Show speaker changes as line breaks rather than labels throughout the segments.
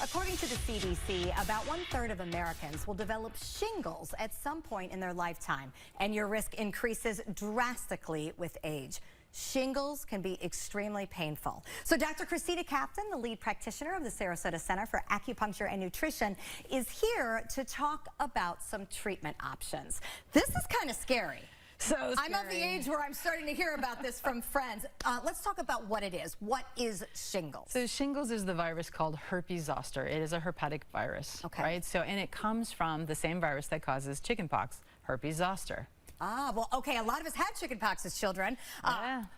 According to the CDC, about 1/3 of Americans will develop shingles at some point in their lifetime, and your risk increases drastically with age. Shingles can be extremely painful. So Dr. Christina Captain, the lead practitioner of the Sarasota Center for Acupuncture and Nutrition, is here to talk about some treatment options. This is kind of scary.
So scary.
I'm of the age where I'm starting to hear about this from friends. Let's talk about what it is. What is shingles?
So shingles is the virus called herpes zoster. It is a herpetic virus, right? So, and it comes from the same virus that causes chickenpox, herpes zoster.
Ah, well, okay, a lot of us had chickenpox as children.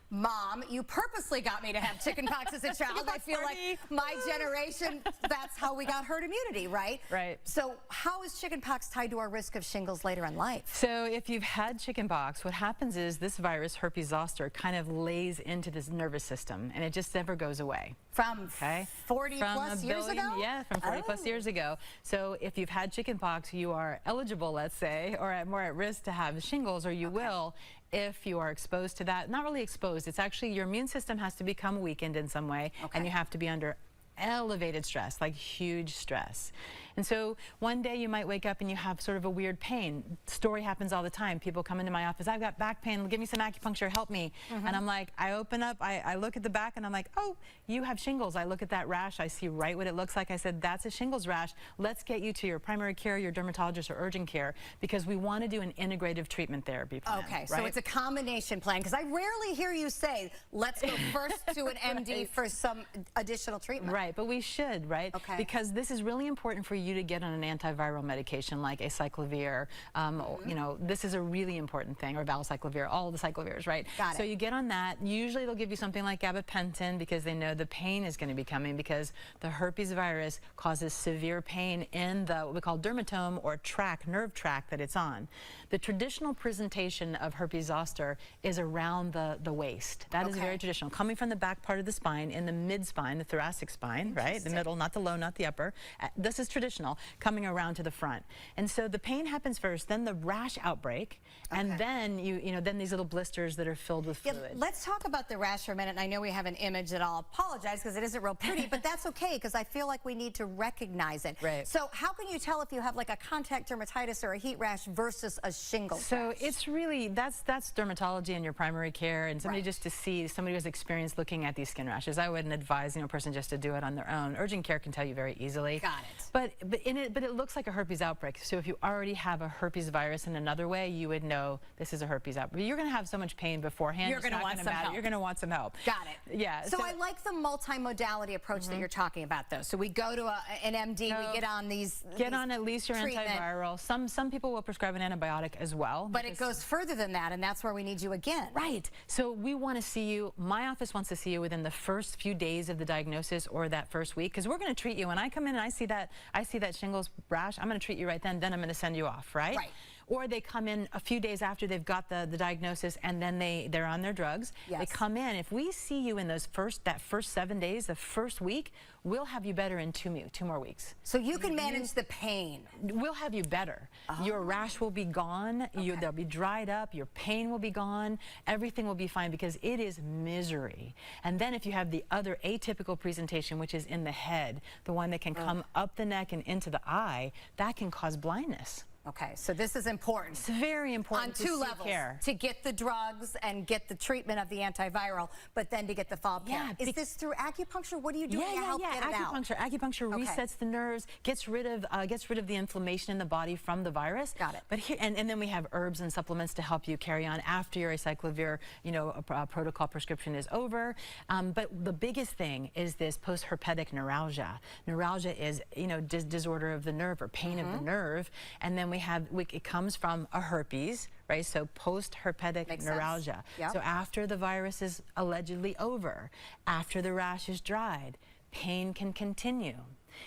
Mom, you purposely got me to have chickenpox as a child. I feel like my generation, that's how we got herd immunity, right?
Right.
So how is chickenpox tied to our risk of shingles later in life?
So if you've had chickenpox, what happens is this virus, herpes zoster, kind of lays into this nervous system, and it just never goes away.
From 40 plus years ago?
Yeah, from 40 plus years ago. So if you've had chickenpox, you are eligible, let's say, or more at risk to have shingles, or you will if you are exposed to that. Not really exposed, it's actually your immune system has to become weakened in some way, and you have to be under elevated stress, like huge stress. And so one day you might wake up and you have sort of a weird pain. Story happens all the time. People come into my office, I've got back pain, give me some acupuncture, help me. And I'm like, I open up, I look at the back and I'm like, oh, you have shingles. I look at that rash, I see right what it looks like. I said, that's a shingles rash. Let's get you to your primary care, your dermatologist, or urgent care, because we want to do an integrative treatment therapy plan.
Okay, so it's a combination plan, because I rarely hear you say, let's go first to an MD for some additional treatment.
Right, but we should, right?
Okay.
Because this is really important for you to get on an antiviral medication like acyclovir. You know, this is a really important thing, or valacyclovir, all the cyclovirs, right?
Got it.
So you get on that. Usually they'll give you something like gabapentin because they know the pain is going to be coming, because the herpes virus causes severe pain in the what we call dermatome, or nerve tract that it's on. The traditional presentation of herpes zoster is around the waist. That is very traditional, coming from the back part of the spine, in the mid-spine, the thoracic spine, right? The middle, not the low, not the upper. This is traditional, coming around to the front. And so the pain happens first, then the rash outbreak, and then then these little blisters that are filled with fluid.
Yeah, let's talk about the rash for a minute. And I know we have an image that I'll apologize because it isn't real pretty, but that's okay, because I feel like we need to recognize it.
Right.
So how can you tell if you have like a contact dermatitis or a heat rash versus a shingles rash?
It's really, that's dermatology in your primary care, and somebody just to see, somebody who's experienced looking at these skin rashes. I wouldn't advise a person just to do it on their own. Urgent care can tell you very easily.
Got it.
But it looks like a herpes outbreak. So if you already have a herpes virus in another way, you would know this is a herpes outbreak. You're going to have so much pain beforehand.
You're going to want some help.
You're going to want some help.
Got it.
Yeah.
So I like the multimodality approach that you're talking about, though. So we go to an MD, we get on these
on at least your antiviral. Some people will prescribe an antibiotic as well.
But it goes further than that, and that's where we need you again.
Right. So we want to see you. My office wants to see you within the first few days of the diagnosis, or that first week, because we're going to treat you. When I come in and I see that shingles rash, I'm going to treat you right then I'm going to send you off, right? Right. Or they come in a few days after they've got the diagnosis, and then they're on their drugs. Yes. They come in. If we see you in that first 7 days, the first week, we'll have you better in two more weeks.
So you can manage the pain.
We'll have you better. Your rash will be gone. They'll be dried up. Your pain will be gone. Everything will be fine, because it is misery. And then if you have the other atypical presentation, which is in the head, the one that can come up the neck and into the eye, that can cause blindness.
Okay, so this is important.
It's very important
on two levels, to get the drugs and get the treatment of the antiviral, but then to get the follow-up care. Is this through acupuncture? What do you do to help get it out?
Acupuncture resets the nerves, gets rid of the inflammation in the body from the virus.
Got it.
But here, and then we have herbs and supplements to help you carry on after your acyclovir, protocol prescription is over. But the biggest thing is this post-herpetic neuralgia. Neuralgia is, disorder of the nerve, or pain of the nerve, and then it comes from a herpes, right? So post-herpetic neuralgia. Yep. So after the virus is allegedly over, after the rash is dried, pain can continue.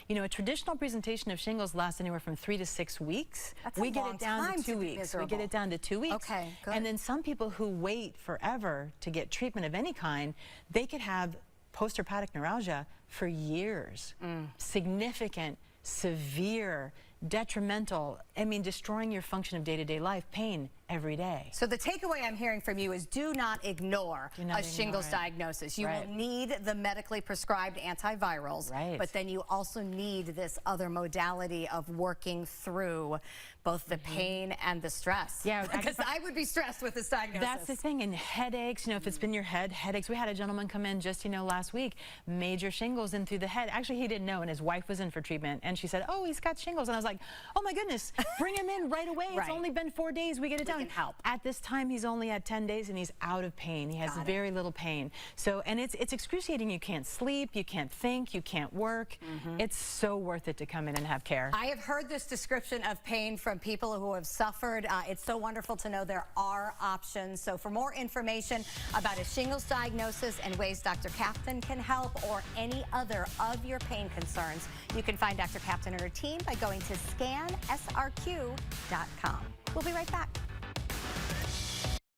A traditional presentation of shingles lasts anywhere from 3 to 6 weeks.
We get it down to 2 weeks.
We get it down to 2 weeks.
Okay, good.
And then some people who wait forever to get treatment of any kind, they could have post-herpetic neuralgia for years. Significant, severe, detrimental, destroying your function of day-to-day life, pain every day.
So the takeaway I'm hearing from you is do not ignore a shingles diagnosis. You will need the medically prescribed antivirals, but then you also need this other modality of working through both the pain and the stress.
Yeah,
because I would be stressed with this diagnosis.
That's the thing. And headaches, if it's been your headaches. We had a gentleman come in just, last week, major shingles in through the head. Actually, he didn't know, and his wife was in for treatment, and she said, oh, he's got shingles. And I was like, oh my goodness, bring him in right away. It's only been 4 days. We get it done.
We can help.
At this time, he's only at 10 days, and he's out of pain. He has very little pain. So, and it's excruciating. You can't sleep, you can't think, you can't work. It's so worth it to come in and have care.
I have heard this description of pain from people who have suffered. It's so wonderful to know there are options. So for more information about a shingles diagnosis and ways Dr. Captain can help, or any other of your pain concerns, you can find Dr. Captain and her team by going to scansrq.com. We'll be right back.